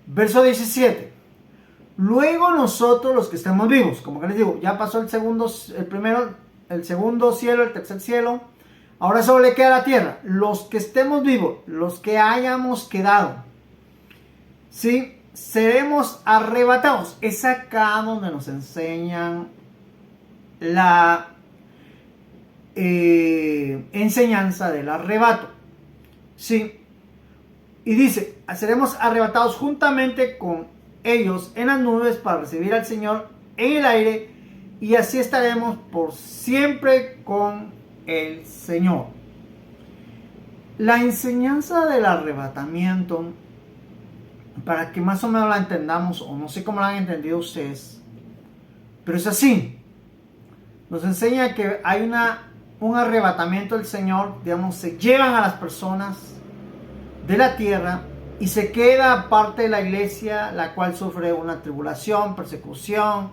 Verso 17. Luego nosotros los que estemos vivos, como que les digo, ya pasó el segundo cielo, el tercer cielo, ahora solo le queda la tierra. Los que estemos vivos, los que hayamos quedado, ¿sí? Seremos arrebatados. Es acá donde nos enseñan la enseñanza del arrebato, ¿sí? Y dice, seremos arrebatados juntamente con ellos en las nubes para recibir al Señor en el aire, y así estaremos por siempre con el Señor. La enseñanza del arrebatamiento, para que más o menos la entendamos, o no sé cómo la han entendido ustedes, pero es así. Nos enseña que hay un arrebatamiento del Señor, digamos, se llevan a las personas de la tierra y se queda parte de la iglesia, la cual sufre una tribulación, persecución,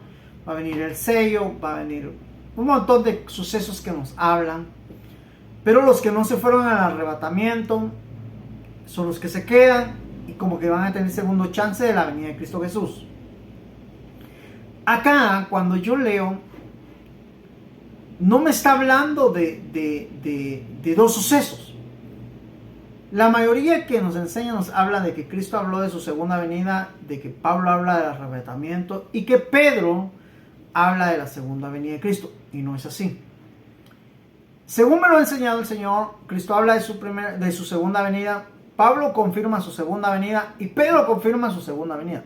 va a venir el sello, va a venir un montón de sucesos que nos hablan. Pero los que no se fueron al arrebatamiento son los que se quedan y como que van a tener segundo chance de la venida de Cristo Jesús. Acá, cuando yo leo, no me está hablando de dos sucesos. La mayoría que nos enseña nos habla de que Cristo habló de su segunda venida, de que Pablo habla del arrebatamiento y que Pedro habla de la segunda venida de Cristo. Y no es así. Según me lo ha enseñado el Señor, Cristo habla de su segunda venida, Pablo confirma su segunda venida y Pedro confirma su segunda venida.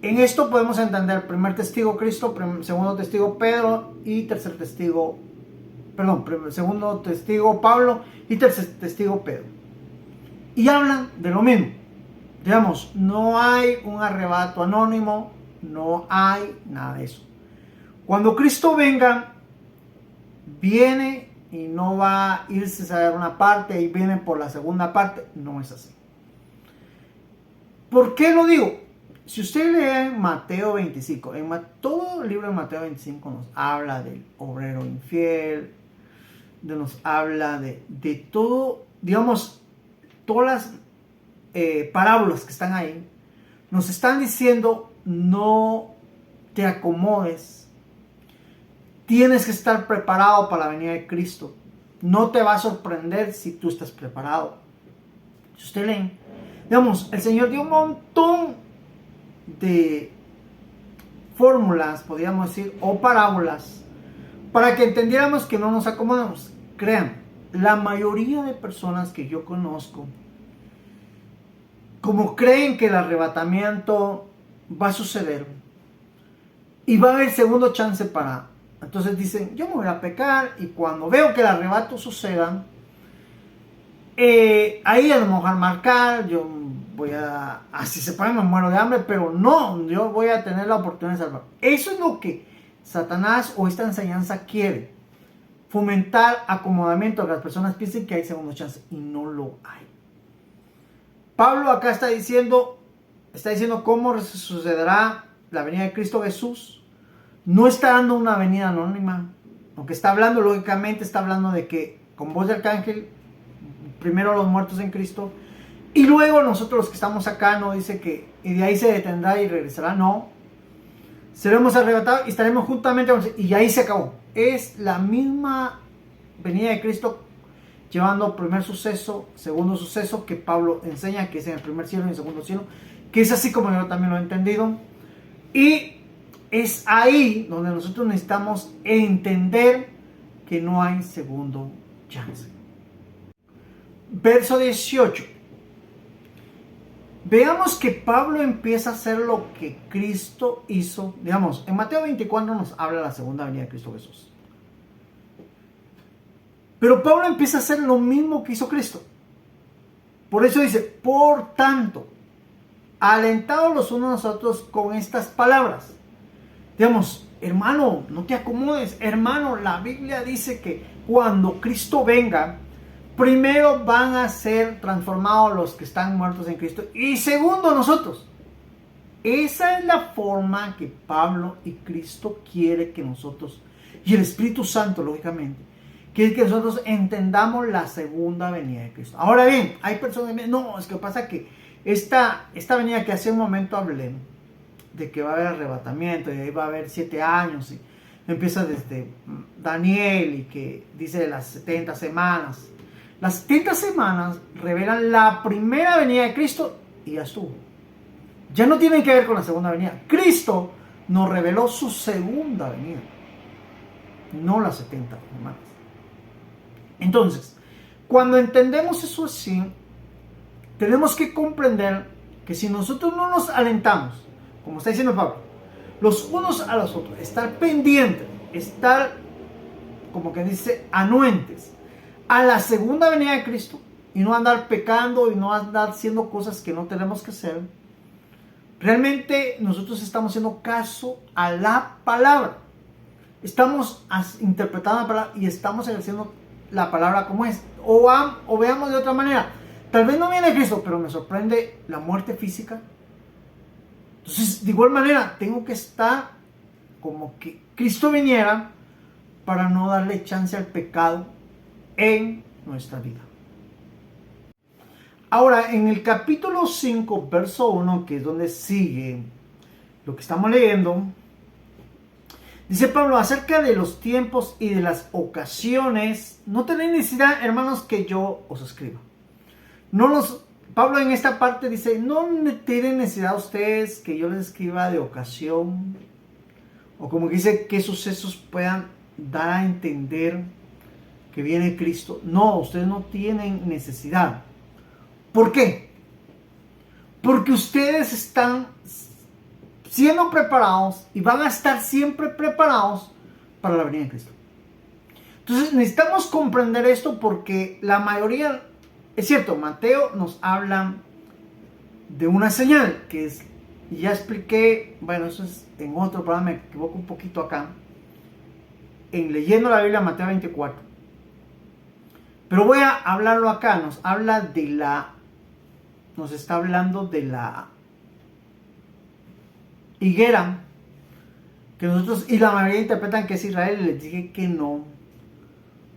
En esto podemos entender primer testigo Cristo, segundo testigo Pedro y segundo testigo Pablo y tercer testigo Pedro. Y hablan de lo mismo. Digamos, no hay un arrebato anónimo, no hay nada de eso. Cuando Cristo venga, viene y no va a irse a dar una parte y viene por la segunda parte. No es así. ¿Por qué lo digo? Si usted lee Mateo 25, todo el libro de Mateo 25 nos habla del obrero infiel, nos habla de todo, digamos, todas las parábolas que están ahí, nos están diciendo no te acomodes, tienes que estar preparado para la venida de Cristo, no te va a sorprender si tú estás preparado. Si usted lee, digamos, el Señor dio un montón de fórmulas, podríamos decir, o parábolas, para que entendiéramos que no nos acomodemos. Crean, la mayoría de personas que yo conozco, como creen que el arrebatamiento va a suceder y va a haber segundo chance para, entonces dicen, yo me voy a pecar y cuando veo que el arrebato suceda, ahí a lo mejor marcar, yo voy si se puede me muero de hambre, pero no, yo voy a tener la oportunidad de salvar. Eso es lo que Satanás o esta enseñanza quiere. Fomentar acomodamiento, que las personas piensen que hay segundo chance y no lo hay. Pablo acá está diciendo cómo sucederá la venida de Cristo Jesús. No está dando una venida anónima, aunque está hablando, lógicamente está hablando de que con voz de arcángel, primero los muertos en Cristo y luego nosotros los que estamos acá. No dice que y de ahí se detendrá y regresará, no, seremos arrebatados y estaremos juntamente y ahí se acabó. Es la misma venida de Cristo, llevando primer suceso, segundo suceso, que Pablo enseña que es en el primer cielo y en el segundo cielo, que es así como yo también lo he entendido. Y es ahí donde nosotros necesitamos entender que no hay segundo chance. Verso 18. Veamos que Pablo empieza a hacer lo que Cristo hizo. Digamos, en Mateo 24 nos habla de la segunda venida de Cristo Jesús. Pero Pablo empieza a hacer lo mismo que hizo Cristo. Por eso dice, por tanto, alentados los unos a los otros con estas palabras. Digamos, hermano, no te acomodes. Hermano, la Biblia dice que cuando Cristo venga, primero van a ser transformados los que están muertos en Cristo y segundo nosotros. Esa es la forma que Pablo y Cristo quiere que nosotros, y el Espíritu Santo lógicamente, quiere que nosotros entendamos la segunda venida de Cristo. Ahora bien, hay personas que dicen, no, es que pasa que esta venida que hace un momento hablé, de que va a haber arrebatamiento, y ahí va a haber 7 años, y empieza desde Daniel, y que dice de las 70 semanas. Las 70 semanas revelan la primera venida de Cristo, y ya estuvo. Ya no tienen que ver con la segunda venida. Cristo nos reveló su segunda venida, no las 70 semanas. Entonces, cuando entendemos eso así, tenemos que comprender que si nosotros no nos alentamos, como está diciendo Pablo, los unos a los otros, estar pendientes, estar, como que dice, anuentes a la segunda venida de Cristo, y no andar pecando y no andar haciendo cosas que no tenemos que hacer, realmente nosotros estamos haciendo caso a la palabra. Estamos interpretando la palabra y estamos ejerciendo la palabra como es. O veamos de otra manera. Tal vez no viene Cristo, pero me sorprende la muerte física. Entonces, de igual manera, tengo que estar como que Cristo viniera para no darle chance al pecado en nuestra vida. Ahora, en el capítulo 5, verso 1, que es donde sigue lo que estamos leyendo, dice Pablo, acerca de los tiempos y de las ocasiones, no tenéis necesidad, hermanos, que yo os escriba. Pablo en esta parte dice, no tienen necesidad ustedes que yo les escriba de ocasión, o como dice, qué sucesos puedan dar a entender que viene Cristo. No, ustedes no tienen necesidad. ¿Por qué? Porque ustedes están siendo preparados y van a estar siempre preparados para la venida de Cristo. Entonces necesitamos comprender esto, porque la mayoría, es cierto, Mateo nos habla de una señal que es, y ya expliqué, bueno, eso es en otro programa, me equivoco un poquito acá, en leyendo la Biblia, Mateo 24. Pero voy a hablarlo acá, nos está hablando de la higuera, que nosotros, y la mayoría interpretan que es Israel, y les dije que no,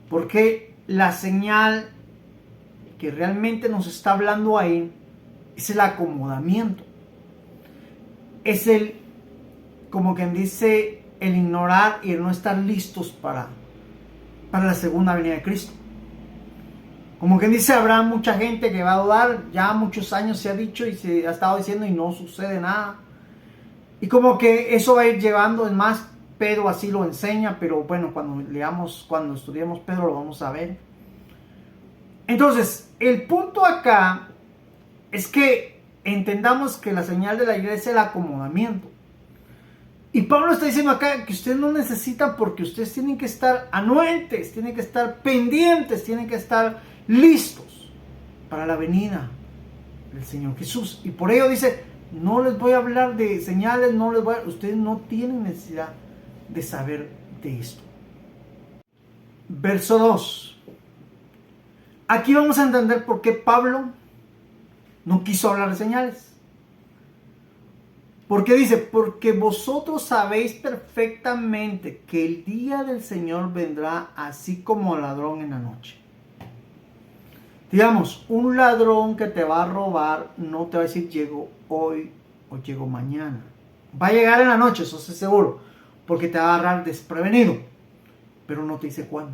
porque la señal que realmente nos está hablando ahí es el acomodamiento, es como quien dice, el ignorar y el no estar listos para la segunda venida de Cristo. Como quien dice, habrá mucha gente que va a dudar, ya muchos años se ha dicho y se ha estado diciendo y no sucede nada. Y como que eso va a ir llevando, es más, Pedro así lo enseña, pero bueno, cuando estudiemos Pedro lo vamos a ver. Entonces, el punto acá es que entendamos que la señal de la iglesia es el acomodamiento. Y Pablo está diciendo acá que ustedes no necesitan, porque ustedes tienen que estar anuentes, tienen que estar pendientes, tienen que estar listos para la venida del Señor Jesús. Y por ello dice, no les voy a hablar de señales, ustedes no tienen necesidad de saber de esto. Verso 2. Aquí vamos a entender por qué Pablo no quiso hablar de señales. Porque dice, porque vosotros sabéis perfectamente que el día del Señor vendrá así como ladrón en la noche. Digamos, un ladrón que te va a robar no te va a decir llego hoy o llego mañana. Va a llegar en la noche, eso es seguro, porque te va a agarrar desprevenido, pero no te dice cuándo.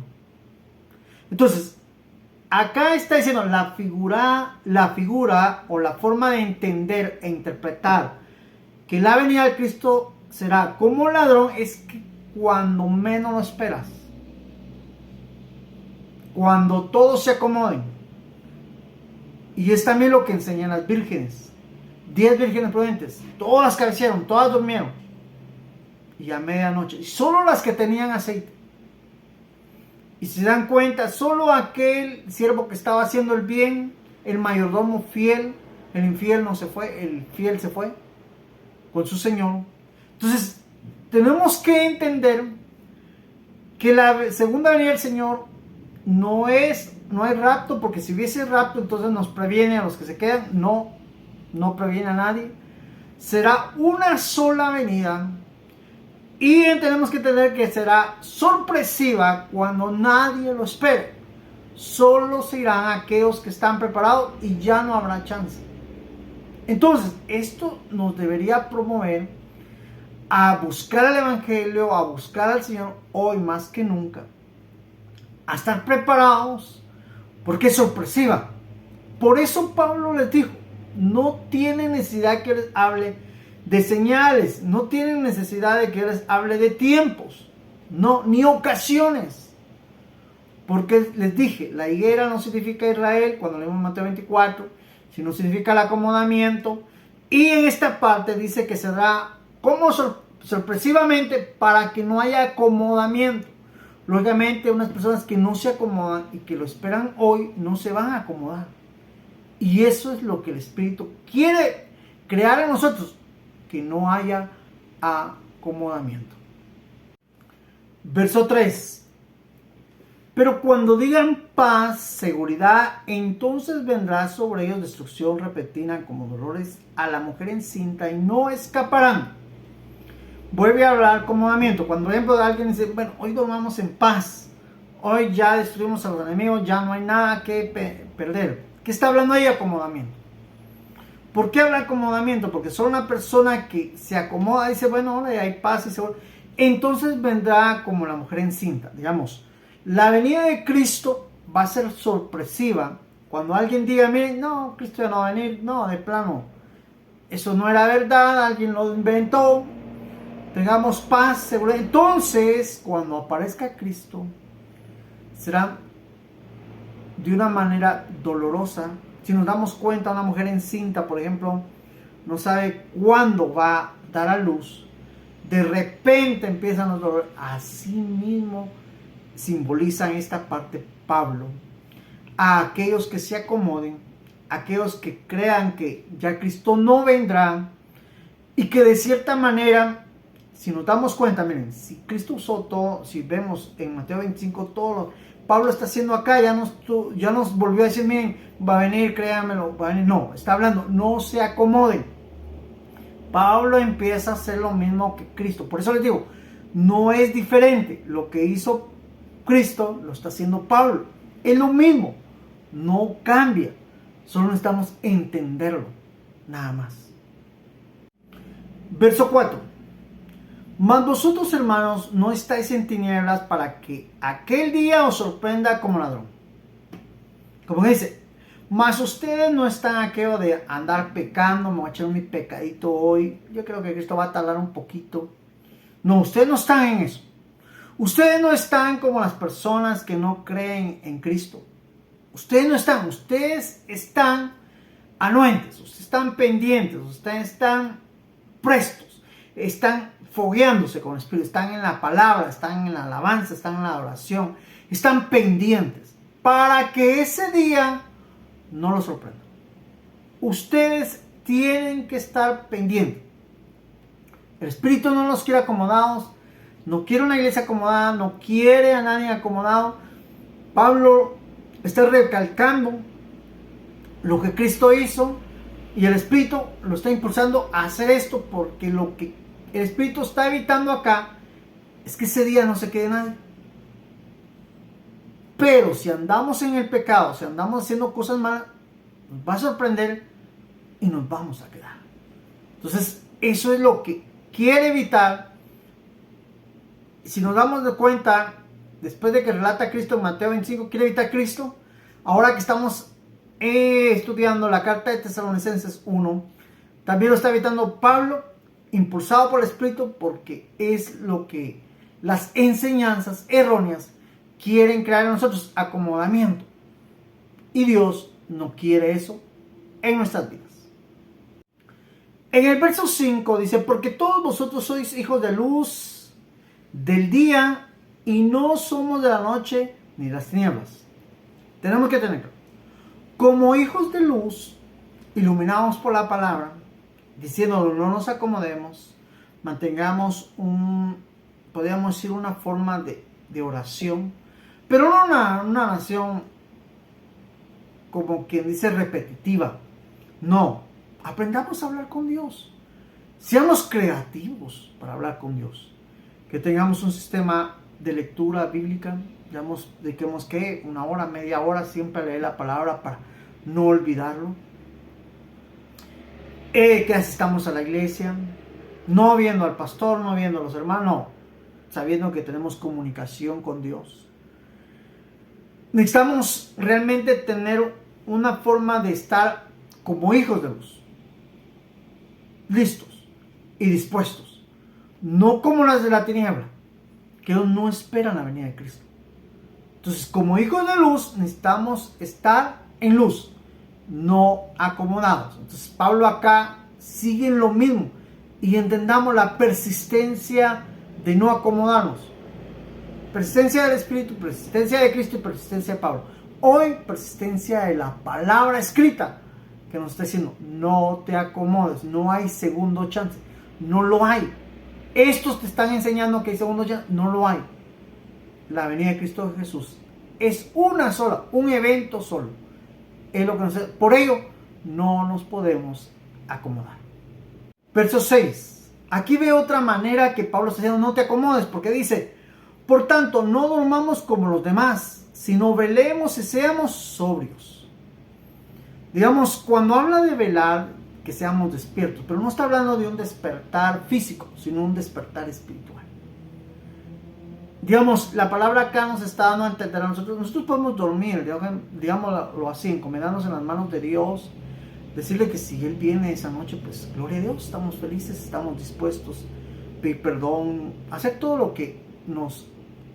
Entonces, acá está diciendo la figura o la forma de entender e interpretar que la venida de Cristo será como ladrón, es que cuando menos lo esperas, cuando todos se acomoden. Y es también lo que enseñan las vírgenes. 10 vírgenes prudentes, todas las cabecearon, todas durmieron, y a medianoche, y solo las que tenían aceite. Y si se dan cuenta, solo aquel siervo que estaba haciendo el bien, el mayordomo fiel, el infiel no se fue, el fiel se fue con su Señor. Entonces, tenemos que entender que la segunda venida del Señor no hay rapto, porque si hubiese rapto, entonces nos previene a los que se quedan. No previene a nadie. Será una sola venida, y tenemos que entender que será sorpresiva cuando nadie lo espere. Solo se irán aquellos que están preparados y ya no habrá chance. Entonces, esto nos debería promover a buscar el Evangelio, a buscar al Señor hoy más que nunca, a estar preparados, porque es sorpresiva. Por eso Pablo les dijo, no tienen necesidad que les hable de señales, no tienen necesidad de que les hable de tiempos, no, ni ocasiones. Porque les dije, la higuera no significa Israel, cuando leemos Mateo 24, sino significa el acomodamiento. Y en esta parte dice que se da como sorpresivamente para que no haya acomodamiento. Lógicamente, unas personas que no se acomodan y que lo esperan hoy, no se van a acomodar. Y eso es lo que el Espíritu quiere crear en nosotros, que no haya acomodamiento. Verso 3. Pero cuando digan paz, seguridad, entonces vendrá sobre ellos destrucción repentina como dolores a la mujer encinta y no escaparán. Vuelve a hablar acomodamiento. Cuando por ejemplo alguien dice, bueno, hoy dormamos en paz, hoy ya destruimos a los enemigos, ya no hay nada que perder. ¿Qué está hablando ahí? Acomodamiento. ¿Por qué habla acomodamiento? Porque solo una persona que se acomoda dice, bueno, ahora hay paz y seguridad. Entonces vendrá como la mujer encinta. Digamos, la venida de Cristo va a ser sorpresiva. Cuando alguien diga, miren, no, Cristo ya no va a venir. No, de plano, eso no era verdad, alguien lo inventó. Tengamos paz, seguridad. Entonces, cuando aparezca Cristo, será de una manera dolorosa. Si nos damos cuenta, una mujer encinta, por ejemplo, no sabe cuándo va a dar a luz. De repente empiezan los dolores. Así mismo simboliza en esta parte Pablo a aquellos que se acomoden, aquellos que crean que ya Cristo no vendrá y que de cierta manera, si nos damos cuenta, miren, si Cristo usó todo, si vemos en Mateo 25 todo lo Pablo está haciendo acá, ya nos volvió a decir, miren, va a venir, créanmelo, va a venir. No, está hablando, no se acomoden. Pablo empieza a hacer lo mismo que Cristo. Por eso les digo, no es diferente. Lo que hizo Cristo lo está haciendo Pablo. Es lo mismo, no cambia. Solo necesitamos entenderlo, nada más. Verso 4. Mas vosotros, hermanos, no estáis en tinieblas para que aquel día os sorprenda como ladrón. Como dice, mas ustedes no están aquello de andar pecando, me voy a echar mi pecadito hoy. Yo creo que Cristo va a tardar un poquito. No, ustedes no están en eso. Ustedes no están como las personas que no creen en Cristo. Ustedes no están, ustedes están anuentes, ustedes están pendientes, ustedes están prestos, están fogueándose con el Espíritu, están en la palabra, están en la alabanza, están en la adoración, están pendientes para que ese día no los sorprenda. Ustedes tienen que estar pendientes. El Espíritu no los quiere acomodados, no quiere una iglesia acomodada, no quiere a nadie acomodado. Pablo está recalcando lo que Cristo hizo y el Espíritu lo está impulsando a hacer esto porque lo que el Espíritu está evitando acá es que ese día no se quede nadie. Pero si andamos en el pecado, si andamos haciendo cosas malas, nos va a sorprender y nos vamos a quedar. Entonces, eso es lo que quiere evitar. Si nos damos de cuenta, después de que relata Cristo en Mateo 25, quiere evitar Cristo. Ahora que estamos estudiando la carta de Tesalonicenses 1, también lo está evitando Pablo, impulsado por el Espíritu, porque es lo que las enseñanzas erróneas quieren crear en nosotros, acomodamiento. Y Dios no quiere eso en nuestras vidas. En el verso 5 dice, porque todos vosotros sois hijos de luz del día y no somos de la noche ni las tinieblas. Tenemos que tener claro, como hijos de luz, iluminados por la palabra, diciendo no nos acomodemos, mantengamos podríamos decir una forma de oración, pero no una oración como quien dice repetitiva. No, aprendamos a hablar con Dios. Seamos creativos para hablar con Dios. Que tengamos un sistema de lectura bíblica, digamos, dediquemos que una hora, media hora siempre leer la palabra para no olvidarlo. que asistamos a la iglesia, no viendo al pastor, no viendo a los hermanos, no, sabiendo que tenemos comunicación con Dios. Necesitamos realmente tener una forma de estar como hijos de luz, listos y dispuestos, no como las de la tiniebla, que no esperan la venida de Cristo. Entonces, como hijos de luz, necesitamos estar en luz, no acomodados. Entonces, Pablo acá sigue en lo mismo, y entendamos la persistencia de no acomodarnos. Persistencia del Espíritu, persistencia de Cristo y persistencia de Pablo. Hoy, persistencia de la palabra escrita, que nos está diciendo, no te acomodes, no hay segundo chance, no lo hay. Estos te están enseñando que hay segundo chance, no lo hay. La venida de Cristo Jesús es una sola, un evento solo. Es lo que nos, por ello, no nos podemos acomodar. Verso 6. Aquí ve otra manera que Pablo está diciendo, no te acomodes, porque dice, por tanto, no dormamos como los demás, sino velemos y seamos sobrios. Digamos, cuando habla de velar, que seamos despiertos, pero no está hablando de un despertar físico, sino un despertar espiritual. Digamos, la palabra acá nos está dando a entender a nosotros podemos dormir, digámoslo así, encomendarnos en las manos de Dios, decirle que si Él viene esa noche, pues gloria a Dios, estamos felices, estamos dispuestos, pedir perdón, hacer todo lo que nos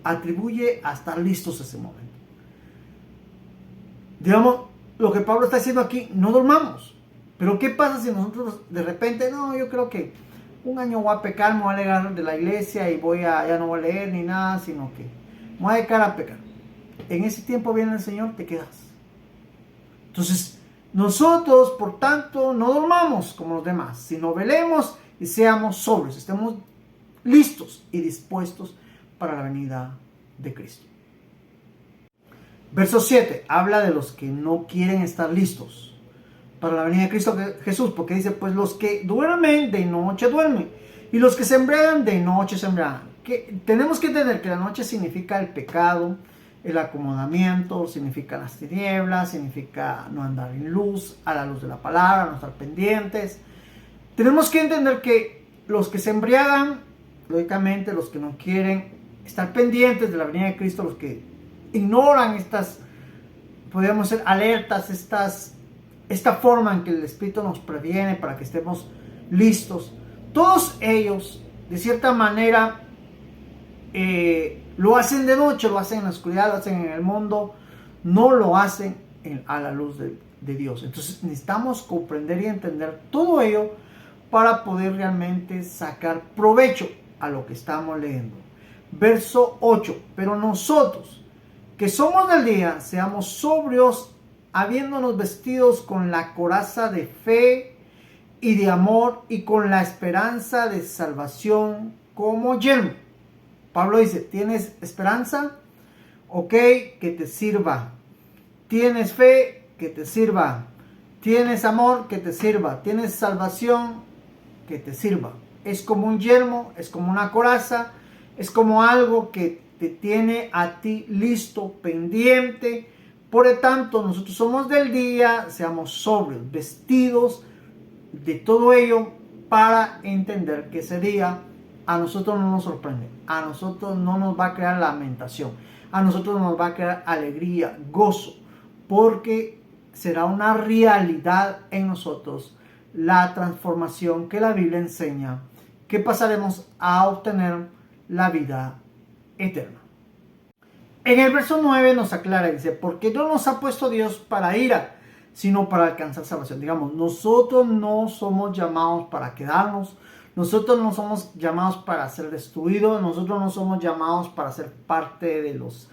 atribuye a estar listos ese momento. Digamos, lo que Pablo está diciendo aquí, no dormamos. Pero ¿qué pasa si nosotros de repente, no, yo creo que un año voy a pecar, me voy a alejar de la iglesia y ya no voy a leer ni nada, sino que me voy a dedicar a pecar? En ese tiempo viene el Señor, te quedas. Entonces, nosotros, por tanto, no dormamos como los demás, sino velemos y seamos sobrios, estemos listos y dispuestos para la venida de Cristo. Verso 7 habla de los que no quieren estar listos para la venida de Cristo Jesús, porque dice, pues los que duermen de noche duermen, y los que se embriagan de noche se embriagan. Que tenemos que entender que la noche significa el pecado, el acomodamiento, significa las tinieblas, significa no andar en luz, a la luz de la palabra, no estar pendientes. Tenemos que entender que los que se embriagan, lógicamente los que no quieren estar pendientes de la venida de Cristo, los que ignoran estas, podríamos ser alertas, esta forma en que el Espíritu nos previene para que estemos listos, todos ellos, de cierta manera, lo hacen de noche, lo hacen en la oscuridad, lo hacen en el mundo, no lo hacen a la luz de Dios. Entonces necesitamos comprender y entender todo ello para poder realmente sacar provecho a lo que estamos leyendo. Verso 8, pero nosotros, que somos del día, seamos sobrios, habiéndonos vestidos con la coraza de fe y de amor y con la esperanza de salvación como yelmo. Pablo dice, ¿tienes esperanza? Ok, que te sirva. ¿Tienes fe? Que te sirva. ¿Tienes amor? Que te sirva. ¿Tienes salvación? Que te sirva. Es como un yelmo, es como una coraza, es como algo que te tiene a ti listo, pendiente. Por lo tanto, nosotros somos del día, seamos sobrios, vestidos de todo ello para entender que ese día a nosotros no nos sorprende, a nosotros no nos va a crear lamentación, a nosotros nos va a crear alegría, gozo, porque será una realidad en nosotros la transformación que la Biblia enseña, que pasaremos a obtener la vida eterna. En el verso 9 nos aclara, dice, porque no nos ha puesto Dios para ira, sino para alcanzar salvación. Digamos, nosotros no somos llamados para quedarnos, nosotros no somos llamados para ser destruidos, nosotros no somos llamados para ser parte de los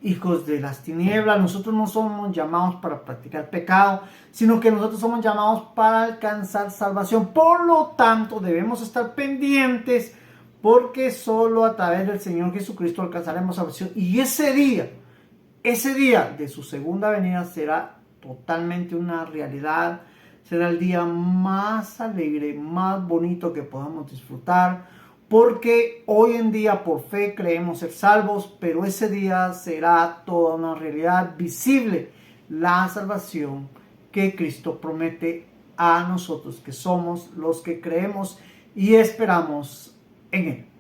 hijos de las tinieblas, nosotros no somos llamados para practicar pecado, sino que nosotros somos llamados para alcanzar salvación. Por lo tanto, debemos estar pendientes, porque solo a través del Señor Jesucristo alcanzaremos salvación. Y ese día de su segunda venida será totalmente una realidad. Será el día más alegre, más bonito que podamos disfrutar. Porque hoy en día por fe creemos ser salvos, pero ese día será toda una realidad visible. La salvación que Cristo promete a nosotros que somos los que creemos y esperamos en Él.